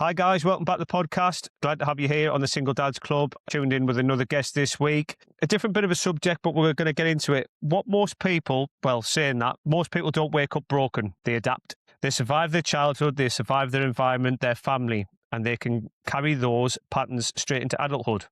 Hi guys, welcome back to the podcast. Glad to have you here on the Single Dads Club. Tuned in with another guest this week. A different bit of a subject, but we're going to get into it. What most people, saying that, most people don't wake up broken. They adapt. They survive their childhood, they survive their environment, their family, and they can carry those patterns straight into adulthood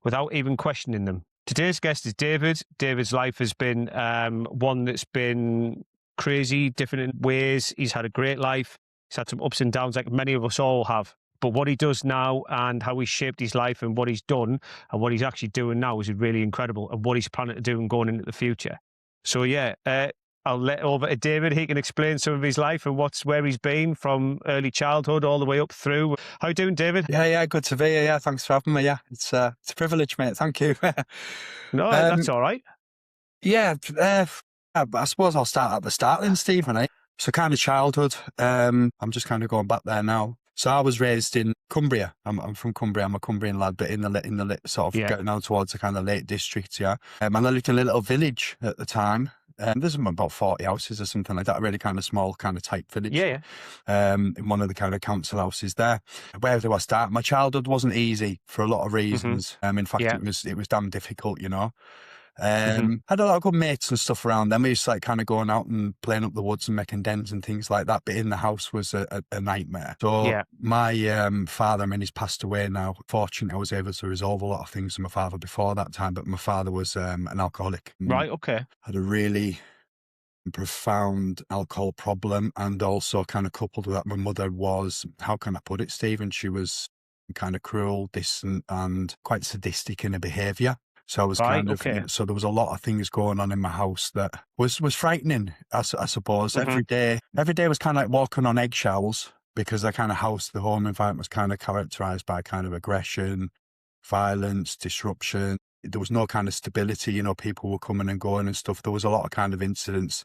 without even questioning them. Today's guest is David. David's life has been one that's been crazy, different in ways. He's had a great life. He's had some ups and downs like many of us all have. But what he does now and how he's shaped his life and what he's done and what he's actually doing now is really incredible, and what he's planning to do and going into the future. So I'll let over to David. He can explain some of his life and where he's been from early childhood all the way up through. How you doing, David? Yeah, good to be here. Yeah, thanks for having me. Yeah, it's a privilege, mate. Thank you. No, that's all right. Yeah, I suppose I'll start at the start then, Stephen. So kind of childhood. I'm just kind of going back there now. So I was raised in Cumbria. I'm from Cumbria. I'm a Cumbrian lad, but in the sort of getting down towards the kind of Lake District. Yeah, and I lived in a little village at the time. There's about 40 houses or something like that, a really kind of small, kind of tight village. Yeah. In one of the kind of council houses there. Where do I start? My childhood wasn't easy for a lot of reasons. In fact, it was damn difficult, you know. Had a lot of good mates and stuff around them. We used to like kind of going out and playing up the woods and making dens and things like that. But in the house was a nightmare. So my father, he's passed away now. Fortunately, I was able to resolve a lot of things with my father before that time. But my father was an alcoholic. Right. Okay. Had a really profound alcohol problem, and also kind of coupled with that, my mother was, how can I put it, Stephen? She was kind of cruel, distant, and quite sadistic in her behaviour. So I was so there was a lot of things going on in my house that was frightening, I suppose. Every day was kind of like walking on eggshells, because the home environment was kind of characterised by kind of aggression, violence, disruption. There was no kind of stability, you know, people were coming and going and stuff. There was a lot of kind of incidents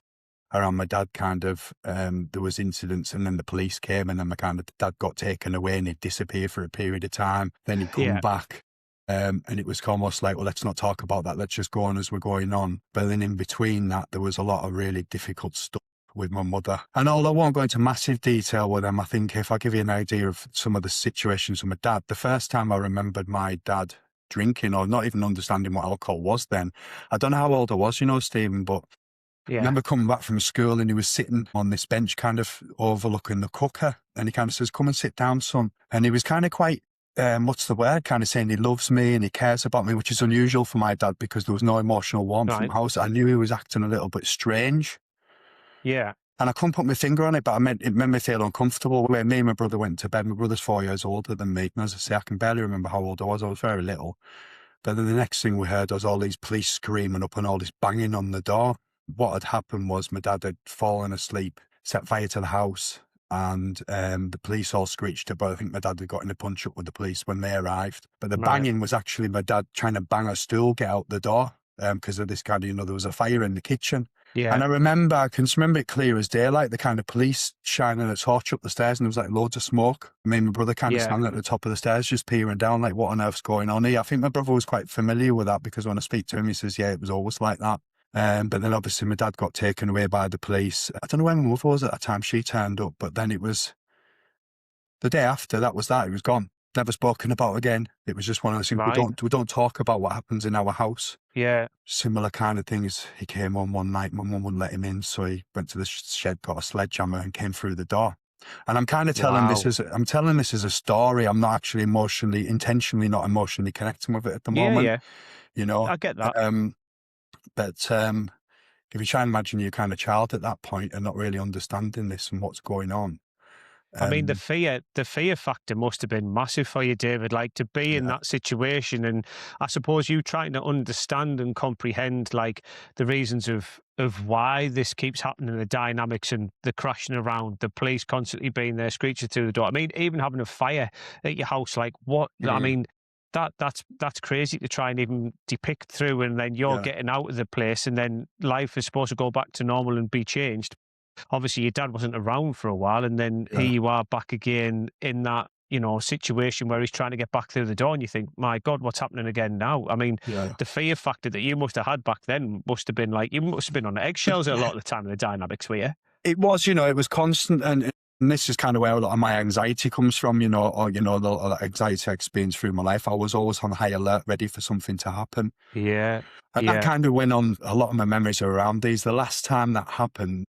around my dad, there was incidents, and then the police came, and then my kind of dad got taken away and he'd disappear for a period of time. Then he'd come back. And it was almost like, well, let's not talk about that. Let's just go on as we're going on. But then in between that, there was a lot of really difficult stuff with my mother. And although I won't go into massive detail with them, I think if I give you an idea of some of the situations with my dad, the first time I remembered my dad drinking or not even understanding what alcohol was then, I don't know how old I was, you know, Stephen, but I remember coming back from school and he was sitting on this bench kind of overlooking the cooker, and he kind of says, "Come and sit down, son." And he was kind of quite, what's the word, kind of saying he loves me and he cares about me, which is unusual for my dad because there was no emotional warmth from the house. I knew he was acting a little bit strange. Yeah. And I couldn't put my finger on it, but it made me feel uncomfortable. When me and my brother went to bed, my brother's 4 years older than me. And as I say, I can barely remember how old I was. I was very little. But then the next thing we heard was all these police screaming up and all this banging on the door. What had happened was my dad had fallen asleep, set fire to the house, and the police all screeched it, but I think my dad had got in a punch up with the police when they arrived. But the banging was actually my dad trying to bang a stool, get out the door, because of this kind of, you know, there was a fire in the kitchen. Yeah. And I can remember it clear as daylight, the kind of police shining a torch up the stairs, and there was like loads of smoke. Me and my brother kind of standing at the top of the stairs, just peering down, like, what on earth's going on here? I think my brother was quite familiar with that, because when I speak to him, he says, yeah, it was always like that. But then obviously my dad got taken away by the police. I don't know when my mother was at that time. She turned up, but then it was the day after, that was that. It was gone. Never spoken about again. It was just one of those things. We don't talk about what happens in our house. Yeah. Similar kind of things. He came home one night, my mum wouldn't let him in, so he went to the shed, got a sledgehammer and came through the door. And I'm kind of telling this as a story. I'm not actually intentionally not emotionally connecting with it at the moment. Yeah. You know, I get that. But if you try and imagine you're kind of child at that point and not really understanding this and what's going on. I mean, the fear factor must have been massive for you, David, like to be in that situation. And I suppose you trying to understand and comprehend like the reasons of why this keeps happening, the dynamics and the crashing around, the police constantly being there, screeching through the door. I mean, even having a fire at your house, like what, I mean, that's crazy to try and even depict through, and then you're getting out of the place, and then life is supposed to go back to normal and be changed. Obviously, your dad wasn't around for a while, and then here you are back again in that, you know, situation where he's trying to get back through the door, and you think, my God, what's happening again now? I mean, the fear factor that you must have had back then must have been like, you must have been on eggshells a lot of the time in the dynamics, were you? It was, you know, it was constant, and And this is kind of where a lot of my anxiety comes from, or, the anxiety I experienced through my life. I was always on high alert, ready for something to happen. Yeah. And that Yeah. kind of went on. A lot of my memories are around these. The last time that happened,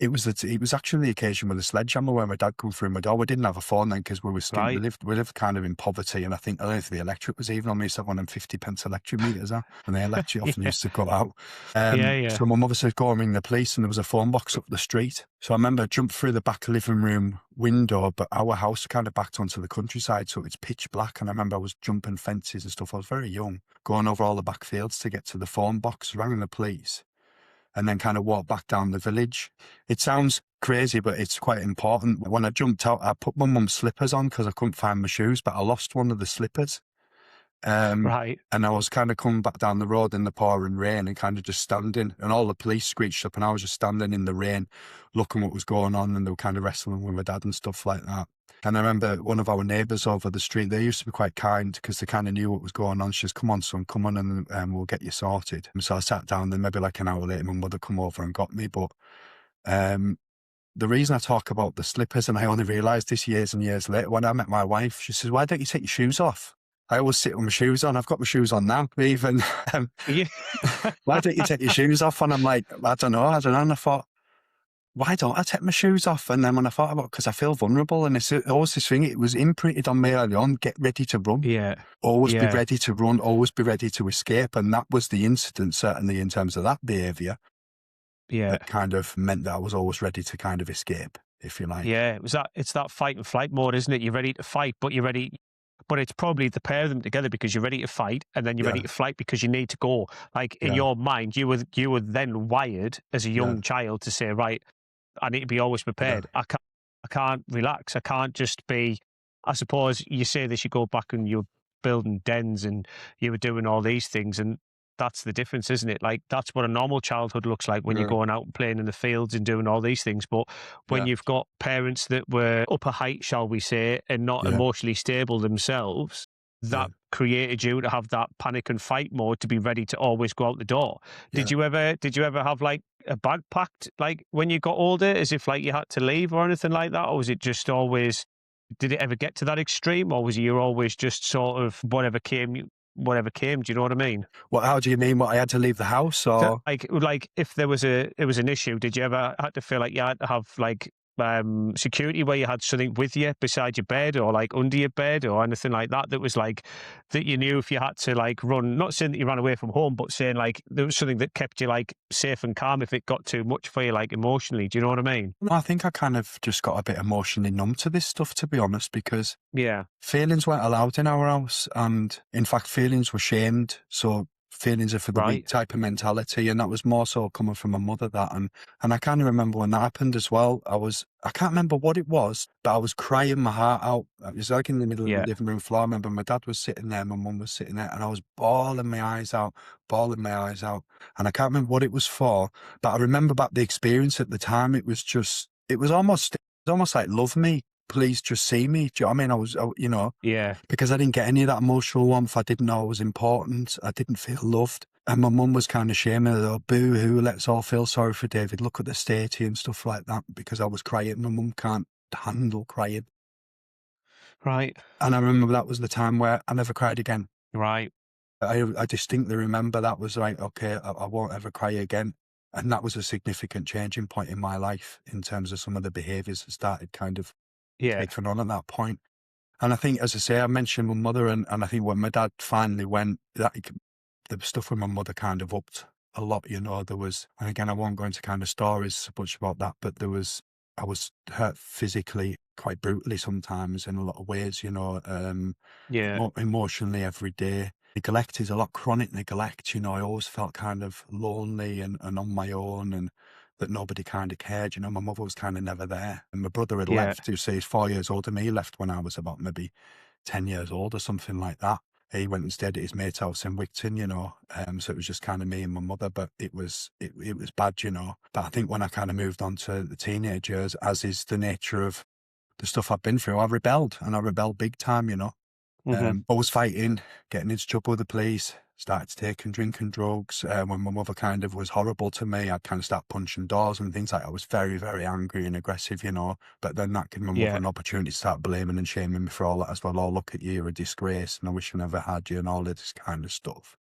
it was actually the occasion with the sledgehammer where my dad come through my door. We didn't have a phone then because we Right. lived kind of in poverty, and I don't know if the electric was even on. Me, so one of them 50p electric meters out, and the electric often Yeah. used to go out. Yeah. Yeah. So my mother said, "Go and ring the police," and there was a phone box up the street. So I remember I jumped through the back living room window, but our house kind of backed onto the countryside, so it's pitch black. And I remember I was jumping fences and stuff. I was very young, going over all the back fields to get to the phone box, rang the police, and then kind of walked back down the village. It sounds crazy, but it's quite important. When I jumped out, I put my mum's slippers on because I couldn't find my shoes, but I lost one of the slippers. Right. And I was kind of coming back down the road in the pouring rain and kind of just standing, and all the police screeched up, and I was just standing in the rain looking what was going on, and they were kind of wrestling with my dad and stuff like that. And I remember one of our neighbours over the street, they used to be quite kind because they kind of knew what was going on. She says, "Come on, son, come on, and we'll get you sorted." And so I sat down, then maybe like an hour later, my mother come over and got me. But um, the reason I talk about the slippers, and I only realised this years and years later, when I met my wife, she says, "Why don't you take your shoes off?" I always sit with my shoes on. I've got my shoes on now, even. Yeah. Why don't you take your shoes off? And I'm like, I don't know. And I thought, why don't I take my shoes off? And then when I thought about it, because I feel vulnerable, and it's always this thing, it was imprinted on me early on, get ready to run. Yeah. Always be Yeah. ready to run, always be ready to escape. And that was the incident, certainly in terms of that behaviour, Yeah. that kind of meant that I was always ready to kind of escape, if you like. Yeah. It's that fight and flight mode, isn't it? You're ready to fight, but but it's probably the pair of them together because you're ready to fight and then you're ready Yeah, to flight because you need to go. Like in yeah, your mind, you were then wired as a yeah, young child to say, right, I need to be always yeah, prepared. I can't relax. I can't just be. I suppose you say this. You go back and you're building dens and you were doing all these things, and that's the difference, isn't it? Like that's what a normal childhood looks like when you're yeah, going out and playing in the fields and doing all these things. But when yeah, you've got parents that were upper height, shall we say, and not yeah, emotionally stable themselves, yeah, that created you to have that panic and fight mode to be ready to always go out the door. yeah. Did you ever have like a bag packed like when you got older as if like you had to leave or anything like that? Or was it just always, did it ever get to that extreme, or was you always just sort of whatever came, do you know what I mean? What? How do you mean? What, I had to leave the house, So, or? like if it was an issue, did you ever had to feel like you had to have like security where you had something with you beside your bed or like under your bed or anything like that, that was like that you knew if you had to like run, not saying that you ran away from home, but saying like there was something that kept you like safe and calm if it got too much for you, like emotionally, do you know what I mean? No, I think I kind of just got a bit emotionally numb to this stuff, to be honest, because Yeah. feelings weren't allowed in our house. And in fact, feelings were shamed. So feelings are for the weak Right. type of mentality. And that was more so coming from my mother, that. And I kind of remember when that happened as well. I can't remember what it was, but I was crying my heart out. It was like in the middle of the Yeah. living room floor. I remember my dad was sitting there, my mum was sitting there, and I was bawling my eyes out, bawling my eyes out. And I can't remember what it was for, but I remember back the experience at the time. It was almost like, love me, please just see me. Do you know what I mean? Yeah. Because I didn't get any of that emotional warmth. I didn't know I was important. I didn't feel loved. And my mum was kind of shaming her, "Oh, boo hoo, let's all feel sorry for David. Look at the state and stuff like that," because I was crying. My mum can't handle crying. Right. And I remember that was the time where I never cried again. Right. I distinctly remember that was like, okay, I won't ever cry again. And that was a significant changing point in my life in terms of some of the behaviours that started kind of Yeah. taking on at that point. And I think, as I say, I mentioned my mother, and I think when my dad finally went, the stuff with my mother kind of upped a lot, there was, and again, I won't go into kind of stories so much about that, but I was hurt physically quite brutally sometimes in a lot of ways, Yeah. emotionally every day. Neglect is a lot, chronic neglect, I always felt kind of lonely and on my own, and that nobody kind of cared. My mother was kind of never there. And my brother had Yeah. left, who says 4 years older than me. He left when I was about maybe 10 years old or something like that. He went and stayed at his mate's house in Wigton, so it was just kind of me and my mother, but it was bad, But I think when I kind of moved on to the teenage years, as is the nature of the stuff I've been through, I rebelled, and I rebelled big time, Hmm. I was fighting, getting into trouble with the police, started taking drinking drugs. When my mother kind of was horrible to me, I'd kind of start punching doors and things like that. I was very, very angry and aggressive, you know. But then that gave my mother Yeah. an opportunity to start blaming and shaming me for all that as well. Oh, look at you, you're a disgrace, and I wish I never had you, and all of this kind of stuff.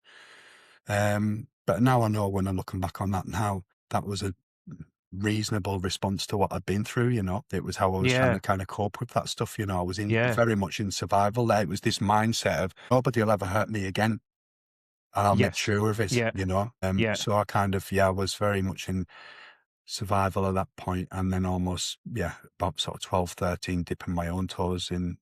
But now I know when I'm looking back on that now, that was a reasonable response to what I'd been through, you know. It was how I was trying Yeah. to kind of cope with that stuff, you know. I was in Yeah. very much in survival there. It was this mindset of nobody will ever hurt me again. And I'll make Yes. sure of it, Yeah. you know. Yeah. So I kind of, yeah, was very much in survival at that point, and then almost, yeah, about sort of 12, 13, dipping my own toes in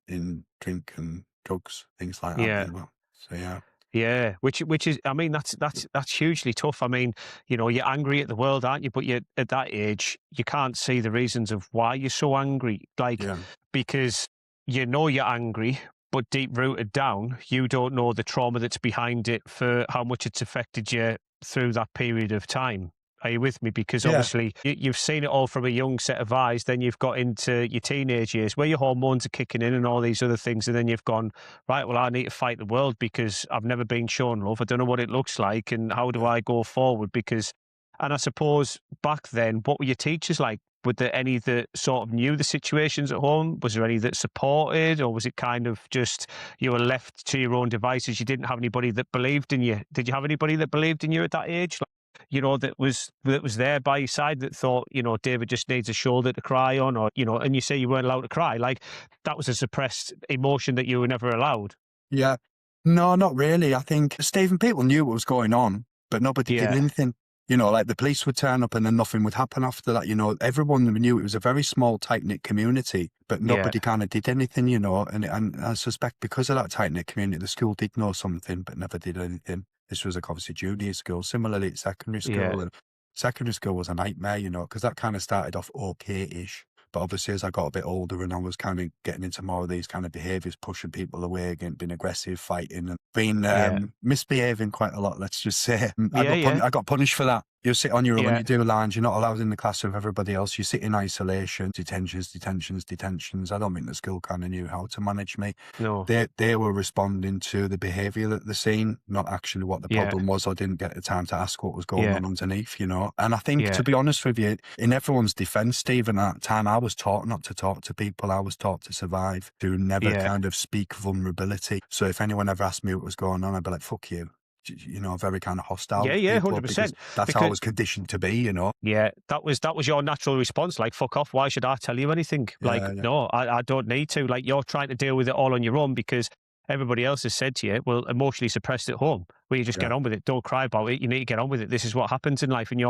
drink and drugs, things like that, Yeah. you know. So yeah. Yeah, which is, I mean, that's hugely tough. I mean, you know, you're angry at the world, aren't you? But you at that age, you can't see the reasons of why you're so angry, like Yeah. because you know you're angry, but deep rooted down, you don't know the trauma that's behind it for how much it's affected you through that period of time. Are you with me? Because Yeah. obviously you've seen it all from a young set of eyes. Then you've got into your teenage years where your hormones are kicking in and all these other things, and then you've gone, right, well, I need to fight the world because I've never been shown love. I don't know what it looks like. And how do Yeah. I go forward? Because, and I suppose back then, what were your teachers like? Were there any that sort of knew the situations at home? Was there any that supported, or was it kind of just you were left to your own devices? You didn't have anybody that believed in you. Did you have anybody that believed in you at that age? Like, you know, that was there by your side that thought, you know, David just needs a shoulder to cry on, or, you know, and you say you weren't allowed to cry. Like, that was a suppressed emotion that you were never allowed. Yeah. No, not really. I think Stephen, people knew what was going on, but nobody did Yeah, anything. You know, like the police would turn up and then nothing would happen after that. You know, everyone knew it was a very small, tight knit community, but yeah, nobody kind of did anything, you know. And I suspect because of that tight knit community, the school did know something, but never did anything. This was obviously junior school. Similarly at secondary yeah, school. And secondary school was a nightmare, you know, because that kind of started off okay ish. But obviously, as I got a bit older and I was kind of getting into more of these kind of behaviours, pushing people away again, being aggressive, fighting, and being yeah, misbehaving quite a lot. Let's just say yeah, yeah, I got punished for that. You sit on your own, yeah, you do lines. You're not allowed in the class with everybody else. You sit in isolation, detentions. I don't think the school kind of knew how to manage me. no, They were responding to the behaviour that they're seeing, not actually what the yeah, problem was. I didn't get the time to ask what was going yeah, on underneath, you know. And I think, yeah, to be honest with you, in everyone's defence, Stephen, at that time, I was taught not to talk to people. I was taught to survive, to never yeah, kind of speak vulnerability. So if anyone ever asked me what was going on, I'd be like, fuck you. You know, very kind of hostile yeah, to yeah, people because 100%. that's how I Because was conditioned to be, you know. yeah, that was your natural response. Like, fuck off. Why should I tell you anything? Like, Yeah, yeah, no, I don't need to. Like, you're trying to deal with it all on your own because everybody else has said to you, well, emotionally suppressed at home, where you just yeah, get on with it. Don't cry about it. You need to get on with it. This is what happens in life. And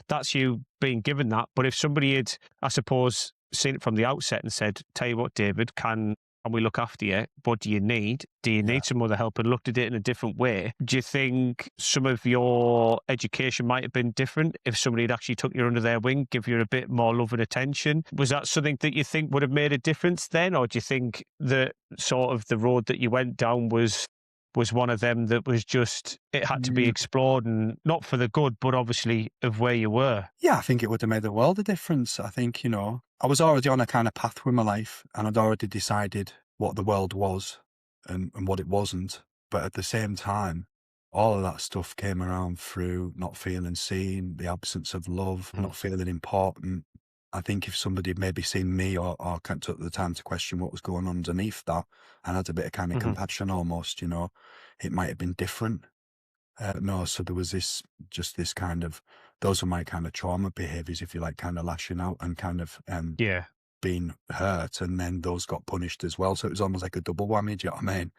that's you being given that. But if somebody had, I suppose, seen it from the outset and said, tell you what, David, can we look after you? What do you need? Do you yeah. need some other help? And looked at it in a different way. Do you think some of your education might have been different if somebody had actually took you under their wing, give you a bit more love and attention? Was that something that you think would have made a difference then? Or do you think that sort of the road that you went down was one of them that was just, it had to be Mm, explored and not for the good, but obviously of where you were? Yeah, I think it would have made a world of difference. I think, you know, I was already on a kind of path with my life and I'd already decided what the world was and what it wasn't. But at the same time, all of that stuff came around through not feeling seen, the absence of love, Mm. not feeling important. I think if somebody had maybe seen me or kind of took the time to question what was going on underneath that and had a bit of kind of Hmm. compassion almost, you know, it might have been different. No, so there was just this kind of, those are my kind of trauma behaviors, if you like, kind of lashing out and kind of Yeah. being hurt, and then those got punished as well. So it was almost like a double whammy. Do you know what I mean?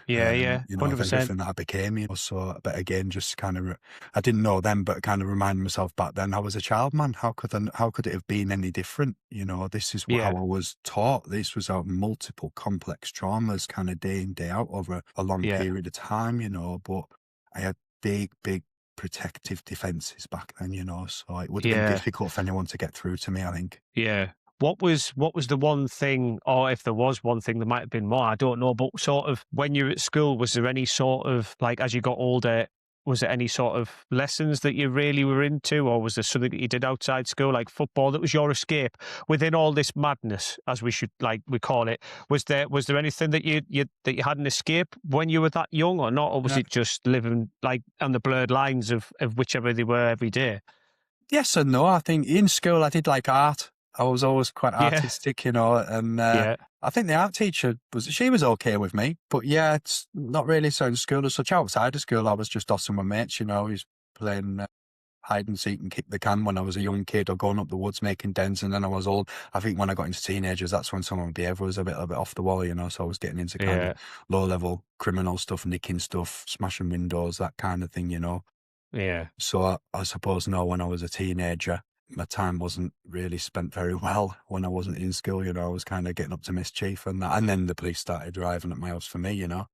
Yeah. Yeah. You know, of 100%. everything that I became. You know, so but again, just kind of, I didn't know then, but kind of reminding myself back then, I was a child, man. How could it have been any different? You know, this is how Yeah. I was taught. This was our multiple complex traumas, kind of day in day out over a long Yeah. period of time. You know, but I had big protective defenses back then, you know, so it would have been Yeah. difficult for anyone to get through to me, I think. Yeah. What was the one thing, or if there was one thing, there might have been more, I don't know, but sort of when you were at school, was there any sort of, like, as you got older, Was there any sort of lessons that you really were into, or was there something that you did outside school, like football, that was your escape within all this madness, as we call it? Was there anything that you had an escape when you were that young, or not, or was Yeah. it just living like on the blurred lines of whichever they were every day? Yes and no. I think in school I did like art. I was always quite Yeah, artistic, and yeah, I think the art teacher she was okay with me. But yeah, it's not really so in school as such. Outside of school, I was just dossing with mates, he's playing hide and seek and kick the can when I was a young kid, or going up the woods making dens. And then I was old. I think when I got into teenagers, that's when some of my behaviour was a bit off the wall, so I was getting into kind of yeah, low level criminal stuff, nicking stuff, smashing windows, that kind of thing, yeah. So I suppose no, when I was a teenager, my time wasn't really spent very well when I wasn't in school. I was kind of getting up to mischief and that. And then the police started arriving at my house for me. Yeah,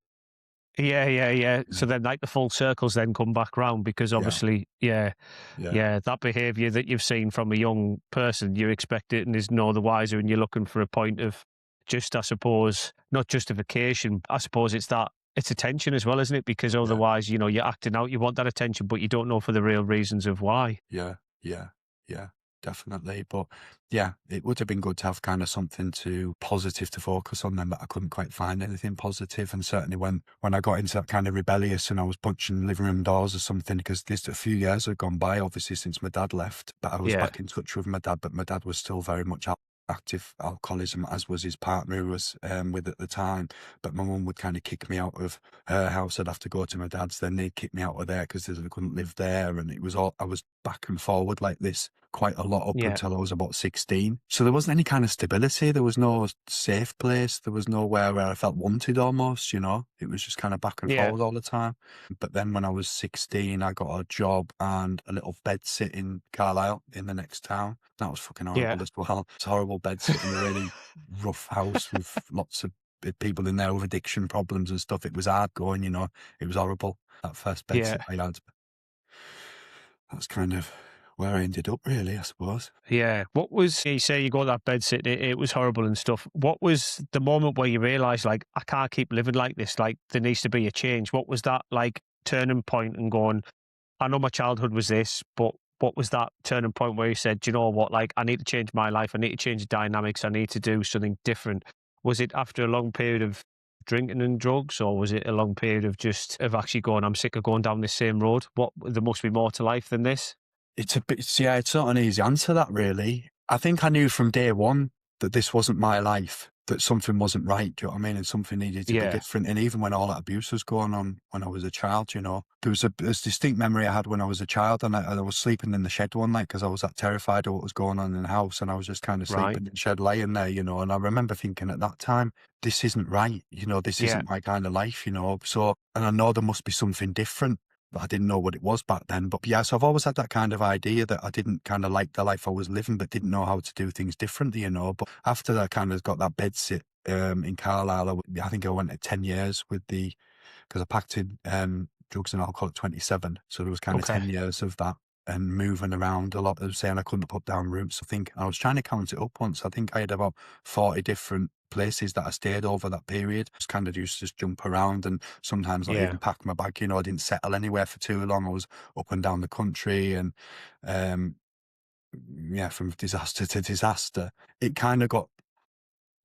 yeah, yeah. Yeah, So then, like, the full circles then come back round because yeah, obviously, yeah, yeah, yeah, that behaviour that you've seen from a young person, you expect it and is no the wiser, and you're looking for a point of just, I suppose, not justification. I suppose it's attention as well, isn't it? Because yeah. otherwise, you're acting out, you want that attention, but you don't know for the real reasons of why. Yeah, yeah, yeah, definitely. But yeah, it would have been good to have kind of something positive to focus on then, but I couldn't quite find anything positive. And certainly when I got into that kind of rebellious and I was punching living room doors or something, because this a few years had gone by, obviously, since my dad left, but I was Yeah, back in touch with my dad, but my dad was still very much active alcoholism, as was his partner who was with at the time. But my mum would kind of kick me out of her house. I'd have to go to my dad's, then they'd kick me out of there because I couldn't live there. And it was all, I was back and forward like this quite a lot up yeah, until I was about 16. So there wasn't any kind of stability. There was no safe place. There was nowhere where I felt wanted almost, It was just kind of back and yeah, forward all the time. But then when I was 16, I got a job and a little bed sit in Carlisle in the next town. That was fucking yeah, horrible as well. It's a horrible bed sit in a really rough house with lots of people in there with addiction problems and stuff. It was hard going, It was horrible. That first bed yeah. sit I had. That's kind of where I ended up, really, I suppose. Yeah. What was, you say you got that bed sit, it was horrible and stuff. What was the moment where you realised, like, I can't keep living like this, like, there needs to be a change? What was that, like, turning point and going, I know my childhood was this, but what was that turning point where you said, do you know what, like, I need to change my life, I need to change the dynamics, I need to do something different? Was it after a long period of drinking and drugs, or was it a long period of just, of actually going, I'm sick of going down this same road? There must be more to life than this? It's a bit, yeah, it's not an easy answer, that, really. I think I knew from day one that this wasn't my life, that something wasn't right, do you know what I mean? And something needed to be Yeah, different. And even when all that abuse was going on when I was a child, there was a distinct memory I had when I was a child, and I was sleeping in the shed one night because I was that terrified of what was going on in the house. And I was just kind of right. sleeping in the shed, laying there, and I remember thinking at that time, this isn't right, this Yeah, isn't my kind of life, So, and I know there must be something different. But I didn't know what it was back then. But yeah, so I've always had that kind of idea that I didn't kind of like the life I was living, but didn't know how to do things differently. But after I kind of got that bed sit in Carlisle, I think I went at 10 years because I packed in drugs and alcohol at 27. So there was kind of okay. 10 years of that and moving around a lot, of saying I couldn't put down roots. I think I was trying to count it up once. I think I had about 40 different places that I stayed over that period. Just kind of used to just jump around and sometimes not Yeah, even pack my bag. I didn't settle anywhere for too long. I was up and down the country and, um, yeah, from disaster to disaster. It kind of got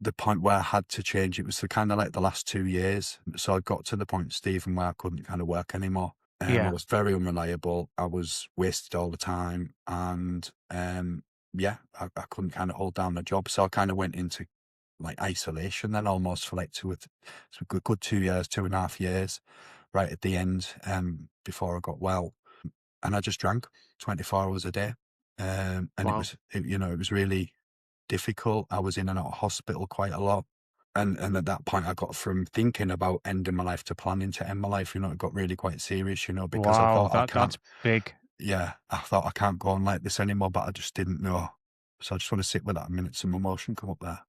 the point where I had to change. It was the kind of like the last 2 years. So I got to the point, Stephen, where I couldn't kind of work anymore. I yeah, was very unreliable. I was wasted all the time. And yeah, I couldn't kind of hold down a job. So I kind of went into like isolation then almost for like so a good 2 years, 2.5 years, right at the end, before I got well. And I just drank 24 hours a day. And wow. it was really difficult. I was in and out of hospital quite a lot. And at that point, I got from thinking about ending my life to planning to end my life. It got really quite serious, because I Wow, thought I can't, that's big. yeah, I thought I can't go on like this anymore, but I just didn't know. So I just want to sit with that a minute, some emotion come up there.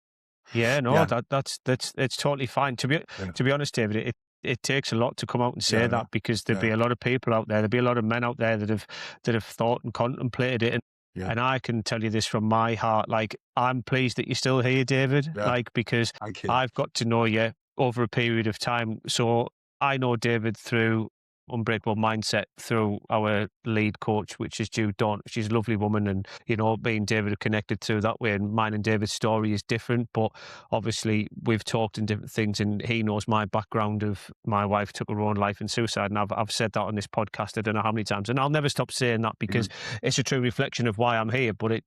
Yeah, no, Yeah, that's it's totally fine. yeah, To be honest, David, it takes a lot to come out and say yeah, yeah, that, because there'd be yeah, a lot of people out there, there'd be a lot of men out there that have thought and contemplated it, yeah, and I can tell you this from my heart, like, I'm pleased that you're still here, David, yeah. like, because Thank you. I've got to know you over a period of time, so I know David through unbreakable mindset through our lead coach, which is Jude Dawn. She's a lovely woman, and me and David are connected through that way. And mine and David's story is different, but obviously we've talked in different things, and he knows my background of my wife took her own life in suicide, and I've said that on this podcast I don't know how many times, and I'll never stop saying that because it's a true reflection of why I'm here. But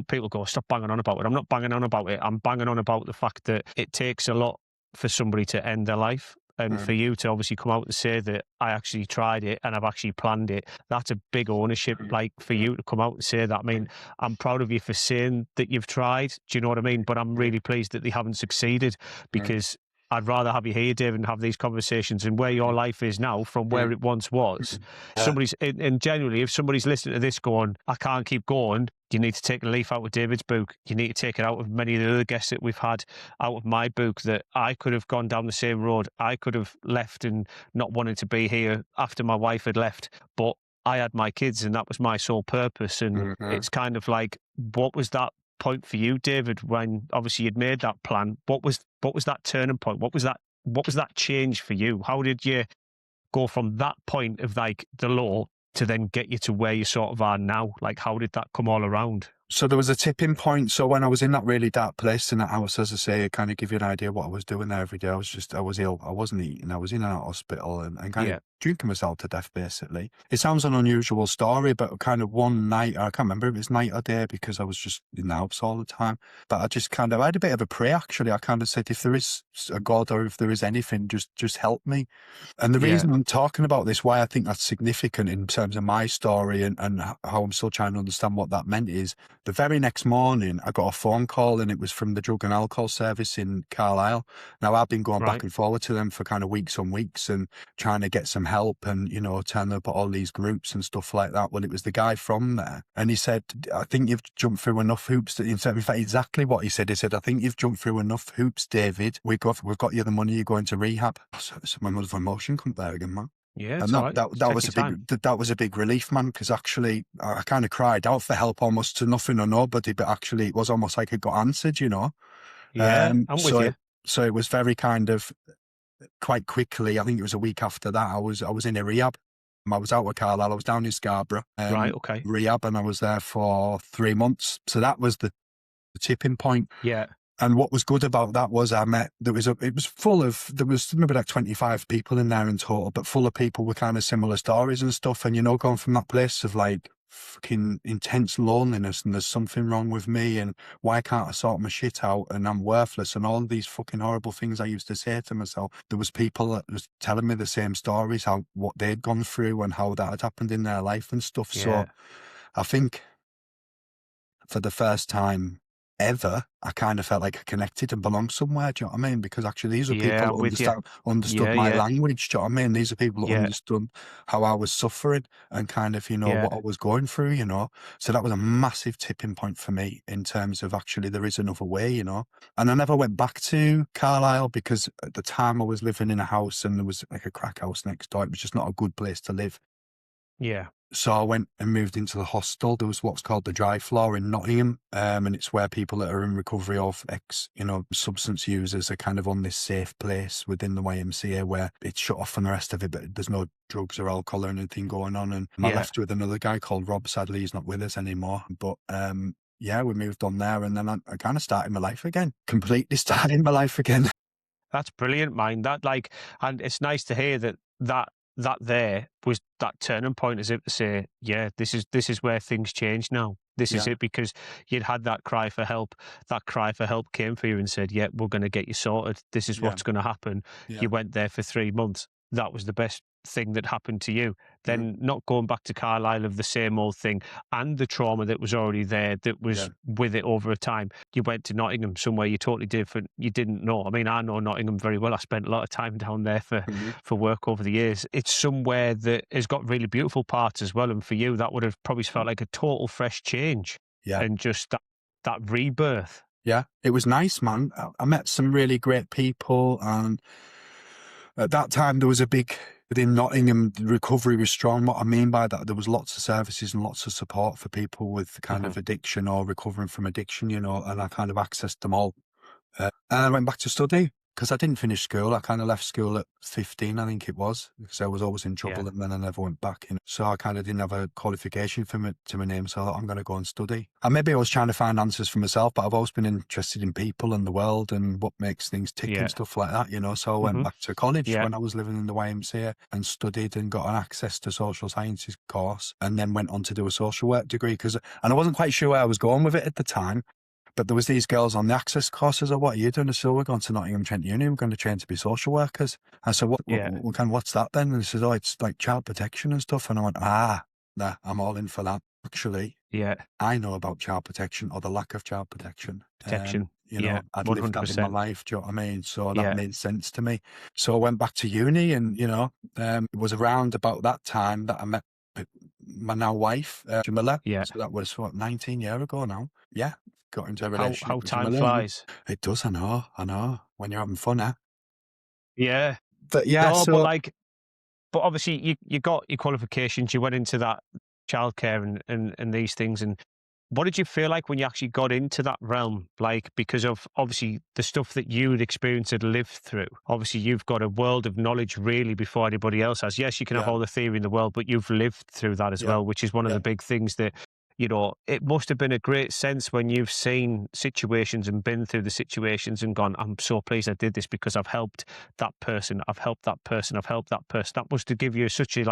people go, stop banging on about it. I'm not banging on about it. I'm banging on about the fact that it takes a lot for somebody to end their life. And for you to obviously come out and say that I actually tried it and I've actually planned it, that's a big ownership. Like, for you to come out and say that, I mean, I'm proud of you for saying that you've tried. Do you know what I mean? But I'm really pleased that they haven't succeeded, because I'd rather have you here, David, and have these conversations, and where your life is now from where it once was. And generally, if somebody's listening to this going, I can't keep going, you need to take a leaf out of David's book. You need to take it out of many of the other guests that we've had, out of my book, that I could have gone down the same road. I could have left and not wanted to be here after my wife had left, but I had my kids and that was my sole purpose. And it's kind of like, what was that point for you, David, when obviously you'd made that plan? What was that turning point? What was that change for you? How did you go from that point of like the low to then get you to where you sort of are now? Like, how did that come all around? So there was a tipping point. So when I was in that really dark place in that house, as I say, I kind of give you an idea of what I was doing there every day. I was ill. I wasn't eating. I was in and out of hospital and kind of drinking myself to death, basically. It sounds an unusual story, but kind of one night, I can't remember if it was night or day because I was just in the house all the time. But I had a bit of a prayer, actually. I kind of said, if there is a God or if there is anything, just help me. And the reason I'm talking about this, why I think that's significant in terms of my story and how I'm still trying to understand what that meant, is the very next morning, I got a phone call and it was from the drug and alcohol service in Carlisle. Now, I've been going back and forward to them for kind of weeks on weeks and trying to get some help and, turning up at all these groups and stuff like that. Well, it was the guy from there. And he said, I think you've jumped through enough hoops. In fact, exactly what he said. He said, I think you've jumped through enough hoops, David. We've got you the money, you're going to rehab. So my mother's emotion come there again, man. Yeah, and that was a big relief, man, because actually I kind of cried out for help almost to nothing or nobody, but actually it was almost like it got answered, Yeah, I'm with you. So it was very kind of quite quickly. I think it was a week after that. I was in a rehab. I was out with Carlisle. I was down in Scarborough, rehab, and I was there for 3 months. So that was the tipping point. Yeah. And what was good about that was it was full of, there was maybe like 25 people in there in total, but full of people with kind of similar stories and stuff. And, going from that place of like fucking intense loneliness and there's something wrong with me and why can't I sort my shit out and I'm worthless and all these fucking horrible things I used to say to myself. There was people that was telling me the same stories, what they'd gone through and how that had happened in their life and stuff. Yeah. So I think for the first time ever, I kind of felt like I connected and belonged somewhere. Do you know what I mean? Because actually these are people who understood my language. Do you know what I mean? These are people who understood how I was suffering and kind of, what I was going through, So that was a massive tipping point for me in terms of actually there is another way, And I never went back to Carlisle because at the time I was living in a house and there was like a crack house next door. It was just not a good place to live. Yeah. So I went and moved into the hostel. There was what's called the dry floor in Nottingham, and it's where people that are in recovery of substance users are kind of on this safe place within the YMCA where it's shut off from the rest of it, but there's no drugs or alcohol or anything going on. And I left with another guy called Rob. Sadly, he's not with us anymore. But we moved on there, and then I kind of started my life again. Completely started my life again. That's brilliant, man. And it's nice to hear that there was that turning point, as if to say, this is where things change now. This is it, because you'd had that cry for help. That cry for help came for you and said, we're going to get you sorted. This is what's going to happen. Yeah. You went there for 3 months. That was the best thing that happened to you. Then not going back to Carlisle of the same old thing and the trauma that was already there that was with it over a time. You went to Nottingham, somewhere you totally different. You didn't know. I mean, I know Nottingham very well. I spent a lot of time down there for work over the years. It's somewhere that has got really beautiful parts as well. And for you, that would have probably felt like a total fresh change. Yeah. And just that rebirth. Yeah, it was nice, man. I met some really great people, and at that time there was within Nottingham, the recovery was strong. What I mean by that, there was lots of services and lots of support for people with kind of addiction or recovering from addiction, and I kind of accessed them all. And I went back to study because I didn't finish school. I kind of left school at 15, I think it was, because I was always in Yeah. trouble and then I never went back. So I kind of didn't have a qualification to my name. So I thought, I'm going to go and study. And maybe I was trying to find answers for myself, but I've always been interested in people and the world and what makes things tick Yeah. and stuff like that, So I went Hmm. back to college Yeah. when I was living in the YMCA and studied and got an access to social sciences course, and then went on to do a social work degree and I wasn't quite sure where I was going with it at the time. But there was these girls on the access courses. What are you doing? So we're going to Nottingham Trent Uni. We're going to train to be social workers. I said, Yeah. what's that then? And they said, oh, it's like child protection and stuff. And I went, nah, I'm all in for that. Actually, Yeah. I know about child protection or the lack of child protection. Protection. Yeah. I'd lived that in my 100%. life. Do you know what I mean? So that Yeah. made sense to me. So I went back to uni and, it was around about that time that I met my now wife, Jamila. Yeah. So that was 19 years ago now. Yeah. Got into a relationship How with time Jamila. flies. It does, I know. When you're having fun, eh? Yeah. But yeah, No, but so like, but obviously you got your qualifications, you went into that childcare and these things. And what did you feel like when you actually got into that realm? Like, because of obviously the stuff that you'd experienced and lived through. Obviously, you've got a world of knowledge really before anybody else has. Yes, you can have yeah, all the theory in the world, but you've lived through that as yeah, well, which is one of yeah. the big things that, it must have been a great sense when you've seen situations and been through the situations and gone, I'm so pleased I did this because I've helped that person, I've helped that person, I've helped that person. That must have given you such a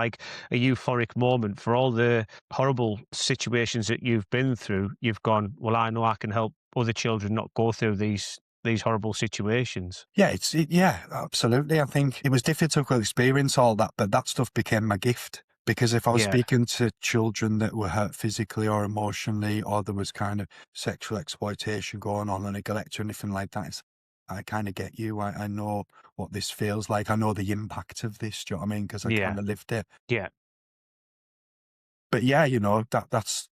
euphoric moment for all the horrible situations that you've been through. You've gone, well, I know I can help other children not go through these horrible situations. Yeah, yeah, absolutely. I think it was difficult to experience all that, but that stuff became my gift. Because if I was Yeah, speaking to children that were hurt physically or emotionally, or there was kind of sexual exploitation going on, or neglect or anything like that, I kind of get you. I know what this feels like. I know the impact of this. Do you know what I mean? Because I yeah, kind of lived it. yeah, But yeah, that's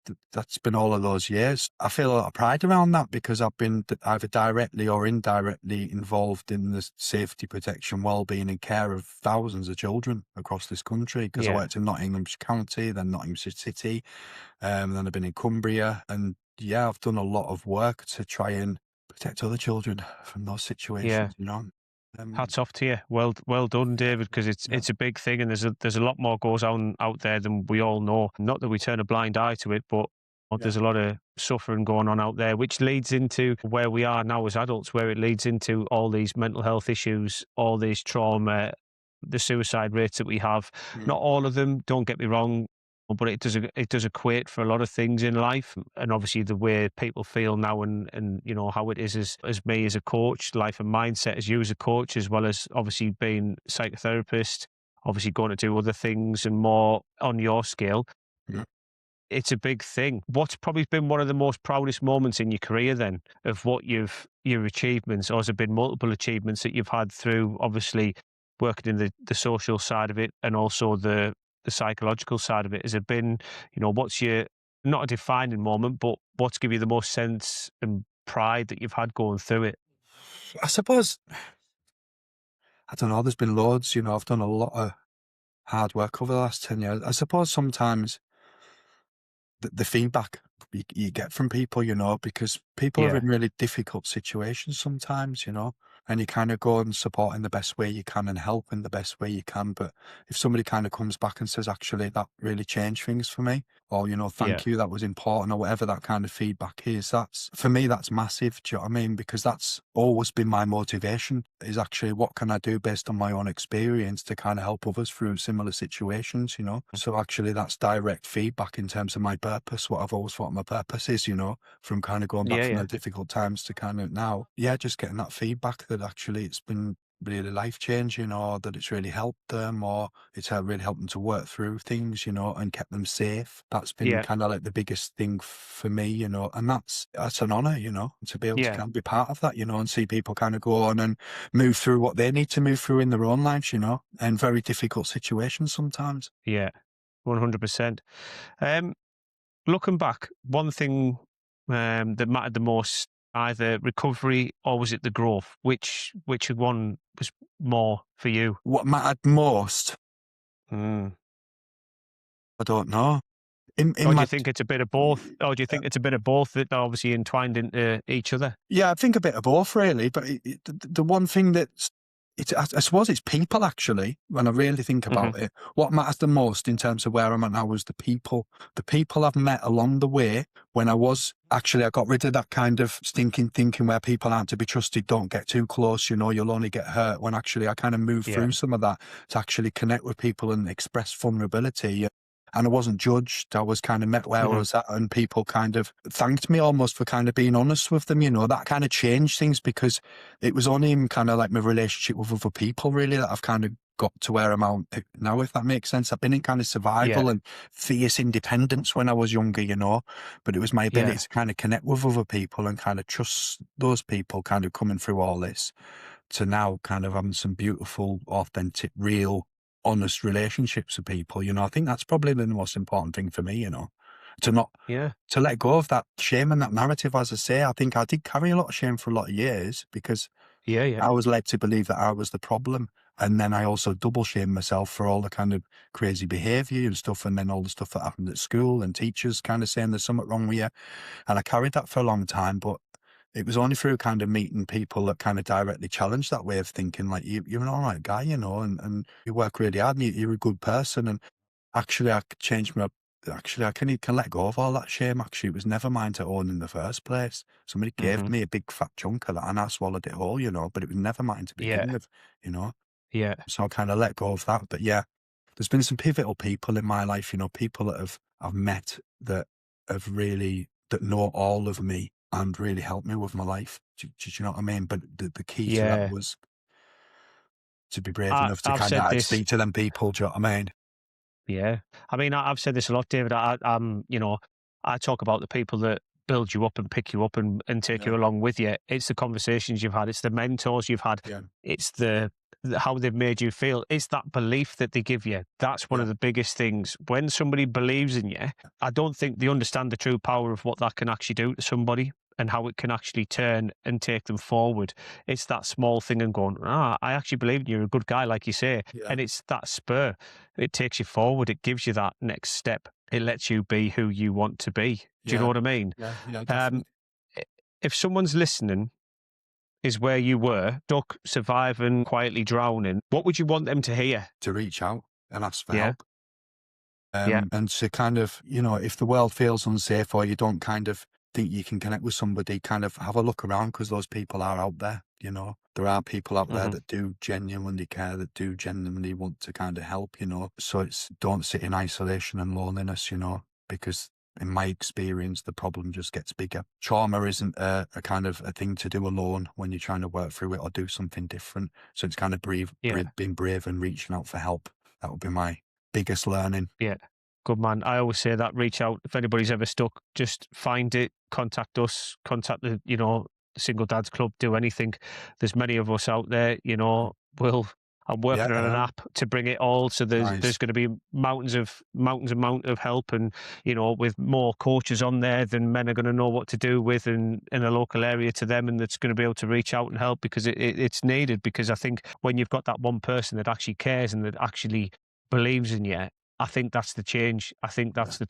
been all of those years. I feel a lot of pride around that because I've been either directly or indirectly involved in the safety, protection, well-being and care of thousands of children across this country. Because I yeah, worked in Nottinghamshire County, then Nottinghamshire City, then I've been in Cumbria, and yeah, I've done a lot of work to try and protect other children from those yeah. situations. Hats off to you. Well done, David, because Yeah, it's a big thing, and there's a lot more goes on out there than we all know. Not that we turn a blind eye to it, but yeah, there's a lot of suffering going on out there, which leads into where we are now as adults, where it leads into all these mental health issues, all these trauma, the suicide rates that we have. mm, Not all of them, don't get me wrong, but it does equate for a lot of things in life, and obviously the way people feel now, and how it is as me as a coach, life and mindset as you as a coach, as well as obviously being psychotherapist, obviously going to do other things and more on your scale. yeah. It's a big thing. What's probably been one of the most proudest moments in your career then of what your achievements, or has it been multiple achievements that you've had through obviously working in the social side of it and also the psychological side of it? Has it been, what's your, not a defining moment, but what's give you the most sense and pride that you've had going through it? I suppose, I don't know, there's been loads, I've done a lot of hard work over the last 10 years. I suppose sometimes the feedback you get from people, because people are Yeah, in really difficult situations sometimes, and you kind of go and support in the best way you can and help in the best way you can. But if somebody kind of comes back and says, actually, that really changed things for me, or, yeah, thank you, that was important, or whatever that kind of feedback is, that's, for me, that's massive. Do you know what I mean? Because that's always been my motivation, is actually what can I do based on my own experience to kind of help others through similar situations. So actually that's direct feedback in terms of my purpose, what I've always thought my purpose is, from kind of going back yeah, from yeah, the difficult times to kind of now. Yeah, just getting that feedback that actually it's been really life changing, or that it's really helped them, or it's really helped them to work through things, and kept them safe. That's been yeah, kind of like the biggest thing for me, and that's an honor, to be able to yeah, kind of be part of that, and see people kind of go on and move through what they need to move through in their own lives, and very difficult situations sometimes. yeah, 100%. Um, Looking back, one thing that mattered the most, either recovery or was it the growth? Which one was more for you? What mattered most? Mm, I don't know. In Or do you my think it's a bit of both? Or do you think it's a bit of both that are obviously entwined into each other? Yeah, I think a bit of both really, but the one thing that's I suppose it's people actually. When I really think Hmm. about it, what matters the most in terms of where I'm at now is the people I've met along the way. When I got rid of that kind of stinking thinking where people aren't to be trusted. Don't get too close, you'll only get hurt. When actually I kind of moved Yeah. through some of that to actually connect with people and express vulnerability. And I wasn't judged. I was kind of met where I Hmm. was at, and people kind of thanked me almost for kind of being honest with them. That kind of changed things, because it was only in kind of like my relationship with other people really that I've kind of got to where I'm at now, if that makes sense. I've been in kind of Yeah. survival and fierce independence when I was younger, but it was my ability Yeah. to kind of connect with other people and kind of trust those people kind of coming through all this to now kind of having some beautiful, authentic, real, honest relationships with people. I think that's probably the most important thing for me, to not Yeah. to let go of that shame and that narrative. As I say, I think I did carry a lot of shame for a lot of years because Yeah. Yeah. I was led to believe that I was the problem. And then I also double shamed myself for all the kind of crazy behaviour and stuff, and then all the stuff that happened at school and teachers kind of saying there's something wrong with you. And I carried that for a long time, but it was only through kind of meeting people that kind of directly challenged that way of thinking, like, you're an all right guy, and you work really hard and you're a good person. And actually, I could change my. Actually, I can let go of all that shame. Actually, it was never mine to own in the first place. Somebody gave Hmm. me a big fat chunk of that, and I swallowed it whole, but it was never mine to begin Yeah. with, you know. Yeah. So I kind of let go of that. But yeah, there's been some pivotal people in my life, people that I've met that have really that know all of me and really helped me with my life. Do you know what I mean? But the key to that Yeah. was to be brave enough to I've kind said of this. speak to them people. Do you know what I mean? Yeah. I mean, I've said this a lot, David. I talk about the people that build you up and pick you up and take Yeah, you along with you. It's the conversations you've had. It's the mentors you've had. yeah, It's how they've made you feel. It's that belief that they give you. That's one yeah, of the biggest things. When somebody believes in you, I don't think they understand the true power of what that can actually do to somebody and how it can actually turn and take them forward. It's that small thing and going, I actually believe in you. You're a good guy, like you say. yeah, And it's that spur. It takes you forward. It gives you that next step. It lets you be who you want to be. Do you know yeah, what I mean? yeah, Um, definitely. i- if someone's listening is where you were, stuck, surviving, quietly drowning, what would you want them to hear? To reach out and ask for Yeah, help. yeah, And to kind of, if the world feels unsafe or you don't kind of think you can connect with somebody, kind of have a look around, because those people are out there. There are people out there hmm, that do genuinely care, that do genuinely want to kind of help. So don't sit in isolation and loneliness, because in my experience, the problem just gets bigger. Trauma isn't a kind of a thing to do alone when you're trying to work through it or do something different. So it's kind of yeah, being brave and reaching out for help. That would be my biggest learning. yeah. Good man. I always say that reach out. If anybody's ever stuck, just find it, contact us, contact the Single Dads Club, do anything. There's many of us out there, I'm Yeah, working on an app to bring it all. So there's nice. going to be mountains amount of help, and with more coaches on there, then men are going to know what to do with in a local area to them, and that's going to be able to reach out and help, because it's needed. Because I think when you've got that one person that actually cares and that actually believes in you, I think that's the change. I think Yeah. that's the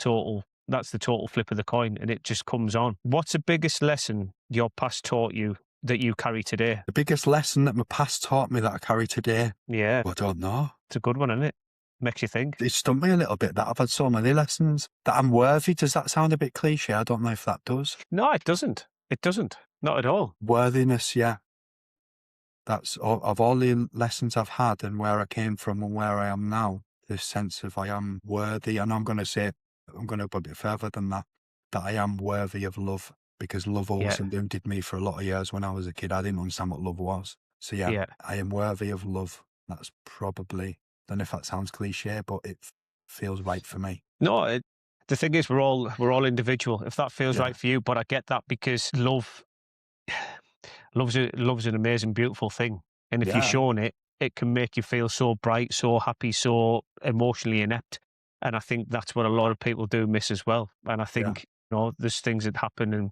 total flip of the coin, and it just comes on. What's the biggest lesson your past taught you that you carry today? The biggest lesson that my past taught me that I carry today, Yeah, I don't know. it's a good one, isn't it? Makes you think. It stumped me a little bit that I've had so many lessons that I'm worthy. Does that sound a bit cliche? I don't know if that does. No, it doesn't. It doesn't. Not at all. Worthiness, yeah. That's of all the lessons I've had and where I came from and where I am now, this sense of I am worthy. And I'm going to say, I'm going to go a bit further than that I am worthy of love, because love always Yeah, eluded me for a lot of years. When I was a kid, I didn't understand what love was. So yeah, yeah. I am worthy of love. That's probably, don't know if that sounds cliche, but it feels right for me. No, the thing is, we're all individual. If that feels Yeah, right for you, but I get that, because love's an amazing, beautiful thing, and if you're yeah, shown it, it can make you feel so bright, so happy, so emotionally inept. And I think that's what a lot of people do miss as well. And I yeah. think there's things that happen,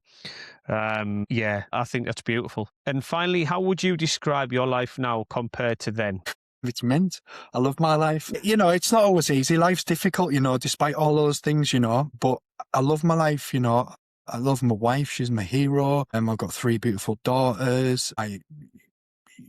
and yeah, I think that's beautiful. And finally, how would you describe your life now compared to then? It's mint. I love my life. You know, it's not always easy. Life's difficult, you know, despite all those things, you know, but I love my life, you know. I love my wife. She's my hero. I've got 3 beautiful daughters.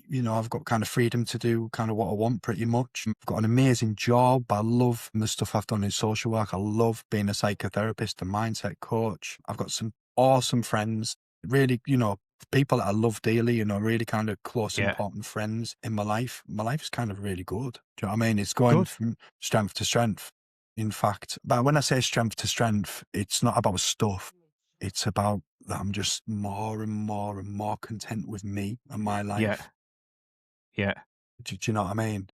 You know, I've got kind of freedom to do kind of what I want pretty much. I've got an amazing job. I love the stuff I've done in social work. I love being a psychotherapist, a mindset coach. I've got some awesome friends, really, you know, people that I love dearly, you know, really kind of close, Yeah. important friends in my life. My life's kind of really good. Do you know what I mean? It's going Good. from strength to strength. In fact, but when I say strength to strength, it's not about stuff. It's about that I'm just more and more and more content with me and my Yeah. life. Yeah. Do you know what I mean?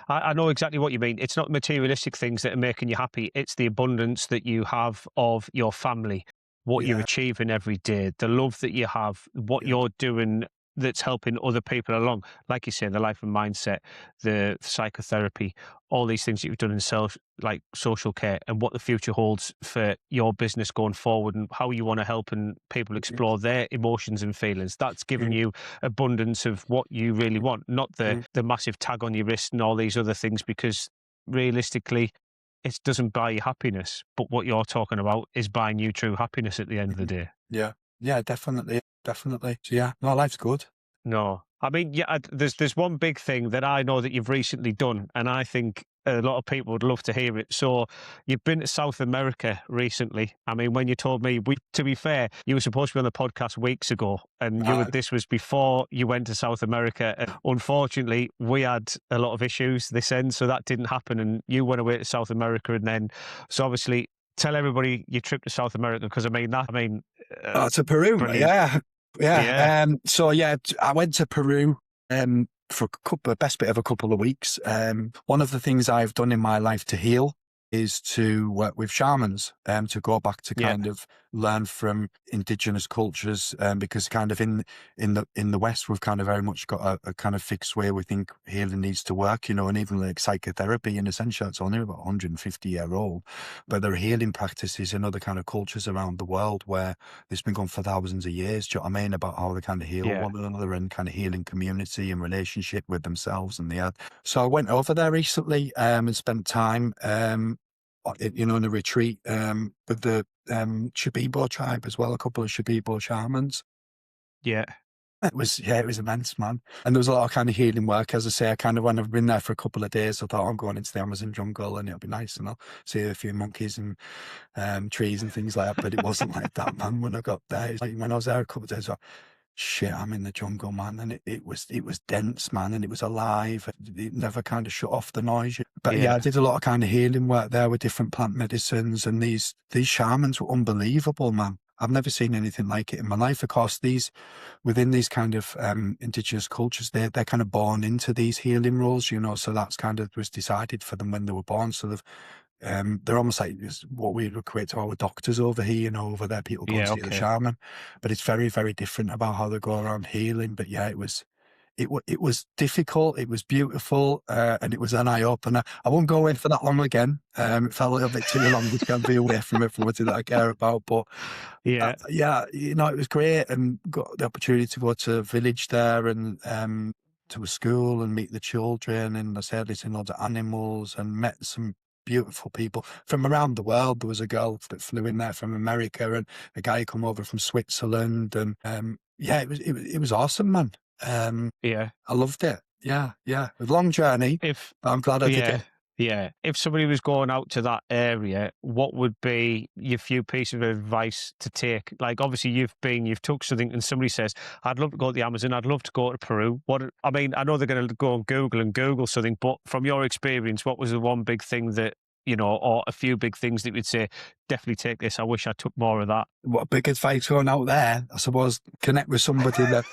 I know exactly what you mean. It's not materialistic things that are making you happy. It's the abundance that you have of your family, what you're Yeah, achieving every day, the love that you have, what yeah, you're doing that's helping other people along. Like you say, the life and mindset, the psychotherapy, all these things that you've done in like social care, and what the future holds for your business going forward, and how you want to help and people yeah, explore their emotions and feelings. That's given yeah, you abundance of what you really want, not yeah. the massive tag on your wrist and all these other things, because realistically, it doesn't buy you happiness. But what you're talking about is buying you true happiness at the end of the Mhm. day. Yeah, yeah, definitely, definitely. So yeah, no, life's good. No, I mean, yeah, there's one big thing that I know that you've recently done, and I think a lot of people would love to hear it. So, you've been to South America recently. I mean, when you told me, to be fair, you were supposed to be on the podcast weeks ago, and Right. this was before you went to South America. And unfortunately, we had a lot of issues this end, so that didn't happen. And you went away to South America, and then, so obviously, tell everybody your trip to South America, because I mean, Oh, to Peru. brilliant. Yeah, Yeah, yeah. So yeah, I went to Peru for best bit of a couple of weeks. One of the things I've done in my life to heal is to work with shamans, to go back to yeah, kind of learn from indigenous cultures, because kind of in the West we've kind of very much got a kind of fixed way we think healing needs to work, you know, and even like psychotherapy in essential, it's only about 150-year old, but there are healing practices in other kind of cultures around the world where it's been going for thousands of years. Do you know what I mean? About how they kind of heal yeah, one another and kind of healing community and relationship with themselves and the earth. So I went over there recently and spent time, you know, in a retreat with the Shipibo tribe as well, a couple of Shipibo shamans. yeah, It was immense, man. And there was a lot of kind of healing work. As I say, I kind of, when I've been there for a couple of days, I thought, I'm going into the Amazon jungle and it'll be nice and I'll see a few monkeys and trees and things like that. But it wasn't like that, man. When I got there, it's like when I was there a couple of days, I thought, shit, I'm in the jungle, man. And it was dense, man. And it was alive. It never kind of shut off the noise. But yeah, I yeah, did a lot of kind of healing work there with different plant medicines. And these shamans were unbelievable, man. I've never seen anything like it in my life. Of course, within these kind of indigenous cultures, they're kind of born into these healing roles, you know. So that's kind of was decided for them when they were born. So they're almost like what we would equate to our doctors over here, you know. Over there, people go and yeah. see the Okay. shaman, but it's very, very different about how they go around healing. But yeah, it was difficult. It was beautiful, and it was an eye opener. I won't go in for that long again. It felt a little bit too long to kind of be away from everybody that I care about. But Yeah, yeah, you know, it was great, and got the opportunity to go to a village there and to a school and meet the children. And I said, listening to loads of animals and met some beautiful people from around the world. There was a girl that flew in there from America and a guy come over from Switzerland. And yeah, it was awesome, man. yeah. I loved it. Yeah, yeah. It was a long journey, If but I'm glad I did yeah, it. yeah. If somebody was going out to that area, what would be your few pieces of advice to take? Like, obviously, you've took something, and somebody says, "I'd love to go to the Amazon. I'd love to go to Peru." I mean, I know they're going to go on Google and Google something, but from your experience, what was the one big thing that or a few big things that you'd say, definitely take this. I wish I took more of that. What a big advice going out there, I suppose, connect with somebody that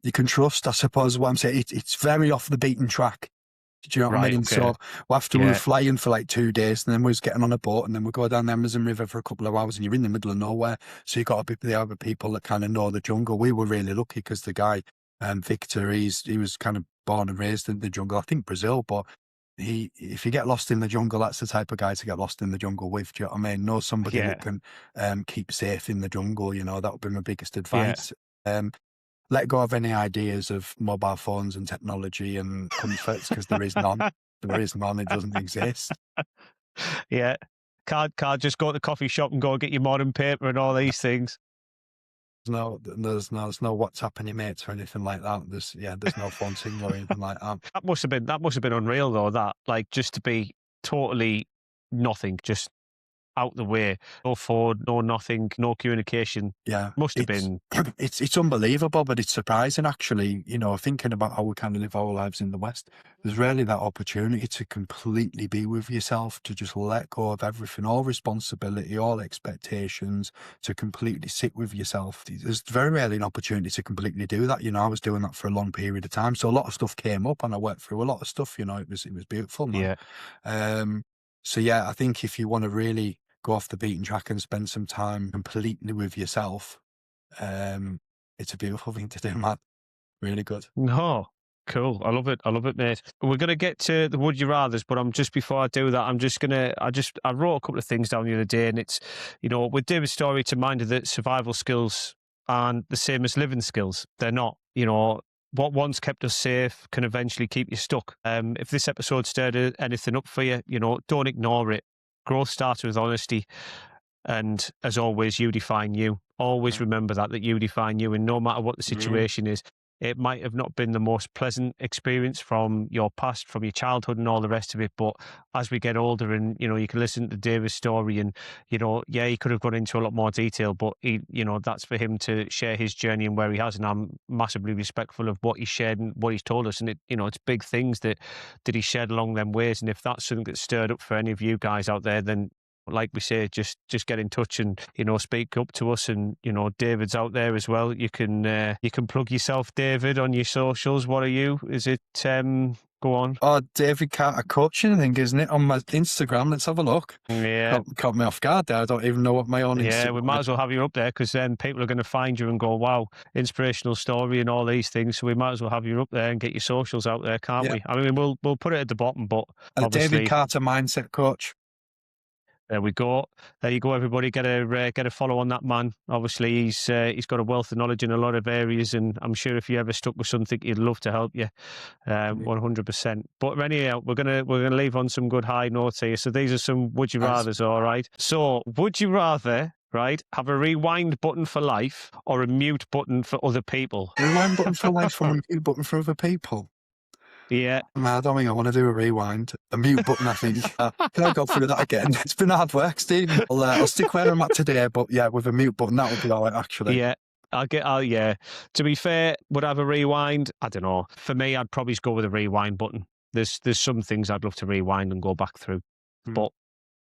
you can trust, I suppose. What I'm saying, it's very off the beaten track. Do you know what I Right. mean? Okay. So after we were Yeah. flying for like 2 days, and then we was getting on a boat, and then we go down the Amazon River for a couple of hours, and you're in the middle of nowhere. So you got to be the other people that kind of know the jungle. We were really lucky because the guy, Victor, he was kind of born and raised in the jungle. I think Brazil, but if you get lost in the jungle, that's the type of guy to get lost in the jungle with. Do you know what I mean? Know somebody that Yeah. can keep safe in the jungle. You know, that would be my biggest Yeah. advice. Um, let go of any ideas of mobile phones and technology and comforts, because there is none. There is none. It doesn't exist. Yeah. Can't just go to the coffee shop and go get your modern paper and all these things. There's no WhatsApp any mates or anything like that. There's no phone signal or anything like that. That must have been unreal though, that, like, just to be totally nothing, just out the way. No phone, no nothing, no communication. Yeah. Must have been. It's unbelievable, but it's surprising actually, thinking about how we kind of live our lives in the West. There's rarely that opportunity to completely be with yourself, to just let go of everything, all responsibility, all expectations, to completely sit with yourself. There's very rarely an opportunity to completely do that. I was doing that for a long period of time. So a lot of stuff came up and I worked through a lot of stuff, it was beautiful, man. Yeah. So yeah, I think if you want to really go off the beaten track and spend some time completely with yourself, it's a beautiful thing to do, man. Really good. No. Cool. I love it, mate. We're going to get to the would you rathers, but before I do that, I wrote a couple of things down the other day, and it's, with David's story, it's a reminder that survival skills aren't the same as living skills. They're not. What once kept us safe can eventually keep you stuck. If this episode stirred anything up for you, don't ignore it. Growth starts with honesty. And as always, you define you. Always remember that you define you. And no matter what the situation is, it might have not been the most pleasant experience from your past, from your childhood and all the rest of it. But as we get older and, you can listen to David's story and, he could have gone into a lot more detail, but that's for him to share his journey and where he has. And I'm massively respectful of what he shared and what he's told us. And it's big things that he shared along them ways. And if that's something that's stirred up for any of you guys out there, then like we say, just get in touch and speak up to us. And David's out there as well. You can plug yourself, David, on your socials. What are you? Is it go on? Oh, David Carter Coaching, I think, isn't it, on my Instagram? Let's have a look. Yeah, caught me off guard there. I don't even know what my own Instagram. Yeah, we might as well have you up there, because then people are going to find you and go, wow, inspirational story and all these things. So we might as well have you up there and get your socials out there, can't we? I mean, we'll put it at the bottom, but obviously, David Carter Mindset Coach. There we go. There you go, everybody. Get a follow on that man. Obviously, he's got a wealth of knowledge in a lot of areas, and I'm sure if you ever stuck with something, he'd love to help you, 100%. But anyhow, we're gonna leave on some good high notes here. So these are some would you rather's, all right. So would you rather, right, have a rewind button for life or a mute button for other people? Rewind button for life or a mute button for other people? Yeah. I don't think I want to do a rewind. A mute button, I think. Can I go through that again? It's been hard work, Steve. I'll stick where I'm at today, but yeah, with a mute button, that would be all right, actually. Yeah. Yeah. To be fair, would I have a rewind? I don't know. For me, I'd probably go with a rewind button. There's some things I'd love to rewind and go back through, but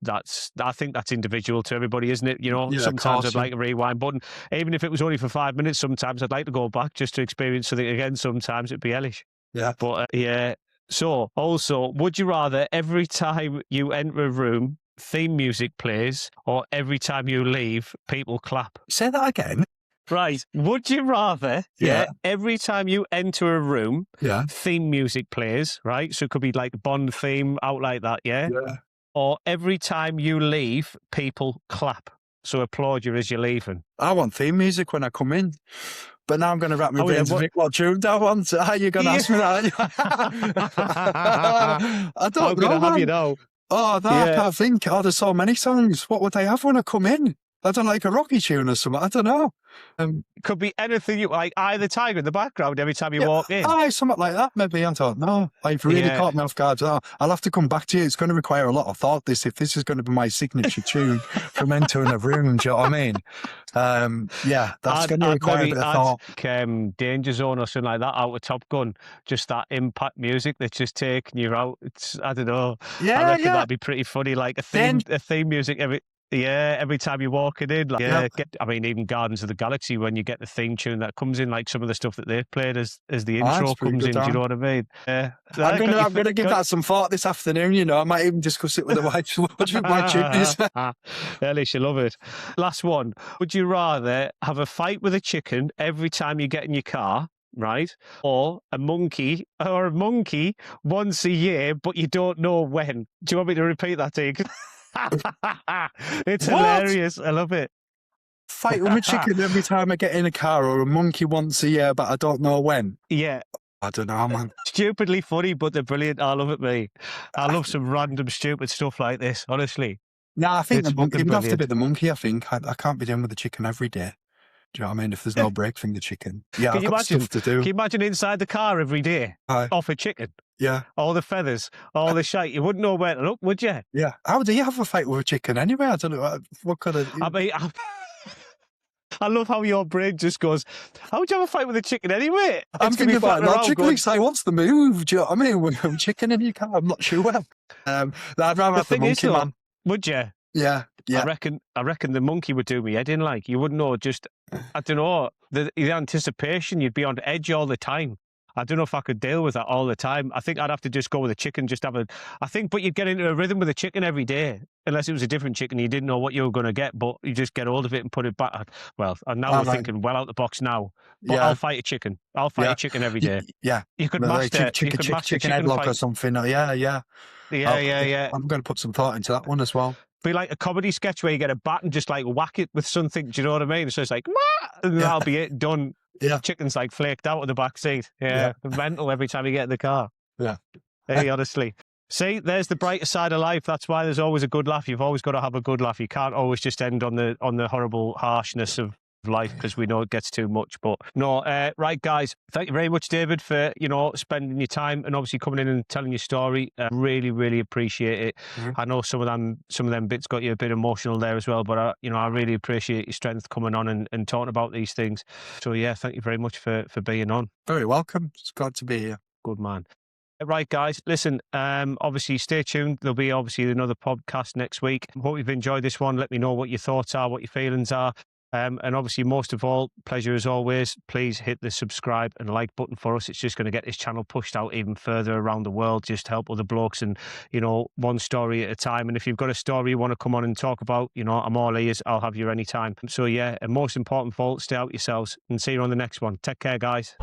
I think that's individual to everybody, isn't it? Sometimes I'd like a rewind button, even if it was only for 5 minutes. Sometimes I'd like to go back just to experience something again. Sometimes it'd be hellish. Yeah. But yeah. So also, would you rather every time you enter a room, theme music plays, or every time you leave, people clap? Say that again. Right. Would you rather, every time you enter a room, theme music plays, right? So it could be like Bond theme, out like that, yeah? Or every time you leave, people clap. So applaud you as you're leaving. I want theme music when I come in. But now I'm going to wrap my brains and think, what tune do I want? How are you going to ask me that? I don't know. I'm going to have you know. I can't think. There's so many songs. What would I have when I come in? I don't like a Rocky tune or something. I don't know. Could be anything you like. Eye of the Tiger in the background every time you walk in. Something like that. Maybe. I don't know. You've really caught me off guard. I'll have to come back to you. It's going to require a lot of thought. If this is going to be my signature tune from entering a room. Do you know what I mean? That's going to require a bit of thought. Danger Zone or something like that out of Top Gun. Just that impact music that's just taking you out. I don't know. I reckon that'd be pretty funny. Like a theme music every time you're walking in. Even Guardians of the Galaxy, when you get the theme tune that comes in, like some of the stuff that they've played as the intro comes in. Do you know what I mean? I'm going to give that some thought this afternoon. I might even discuss it with the wife. What my tune is. Ellie, she'll love it. Last one. Would you rather have a fight with a chicken every time you get in your car, right? Or a monkey once a year, but you don't know when? Do you want me to repeat that, Tig? It's hilarious. I love it. fight with a chicken every time I get in a car, or a monkey once a year, but I don't know when. Yeah. I don't know, man. Stupidly funny, but they're brilliant. I love it, mate. I love some random stupid stuff like this, honestly. No, I think It's it would fucking have to be brilliant. the monkey, I think. I can't be dealing with the chicken every day. Do you know what I mean? If there's no break from the chicken. Yeah, Can I've you got imagine? stuff to do. Can you imagine inside the car every day Aye. off a chicken? Yeah. All the feathers, all the shite. You wouldn't know where to look, would you? Yeah. How do you have a fight with a chicken anyway? I don't know. What kind of... I mean, I love how your brain just goes, how would you have a fight with a chicken anyway? I'm It's gonna be thinking about flapping around logically, going- it's like, what's the move? Do you know what I mean? With a chicken in your car, I'm not sure. I'd rather have the thing is, monkey, though, man. would you? Yeah, yeah. I reckon the monkey would do me head in. Like, you wouldn't know. Just, I don't know, the anticipation. You'd be on edge all the time. I don't know if I could deal with that all the time. I think I'd have to just go with a chicken. But you'd get into a rhythm with a chicken every day, unless it was a different chicken. You didn't know what you were going to get, but you just get hold of it and put it back. Well, and now we're thinking well out the box now. But Yeah. I'll fight a chicken. I'll fight a chicken every day. Yeah. You could Like master chicken headlock fight. or something. Yeah, yeah. Yeah. I'm going to put some thought into that one as well. Be like a comedy sketch where you get a bat and just like whack it with something. Do you know what I mean? So it's like, "Wah!" and that'll be it, done. Yeah. Chicken's like flaked out of the back seat. Yeah. Mental every time you get in the car. Yeah. Hey, honestly. See, there's the brighter side of life. That's why there's always a good laugh. You've always got to have a good laugh. You can't always just end on the horrible harshness of life, because we know it gets too much. But no, right, guys, thank you very much, David, for spending your time and obviously coming in and telling your story. Really, really appreciate it. I know some of them bits got you a bit emotional there as well, but I really appreciate your strength coming on and talking about these things. So yeah, thank you very much for being on. Very welcome. It's glad to be here. Good man. Right, guys, listen, obviously stay tuned. There'll be obviously another podcast next week. Hope you've enjoyed this one. Let me know what your thoughts are, what your feelings are. And obviously, most of all, pleasure as always. Please hit the subscribe and like button for us. It's just going to get this channel pushed out even further around the world, just to help other blokes and, one story at a time. And if you've got a story you want to come on and talk about, I'm all ears. I'll have you anytime. So yeah, and most important of all, stay out yourselves and see you on the next one. Take care, guys.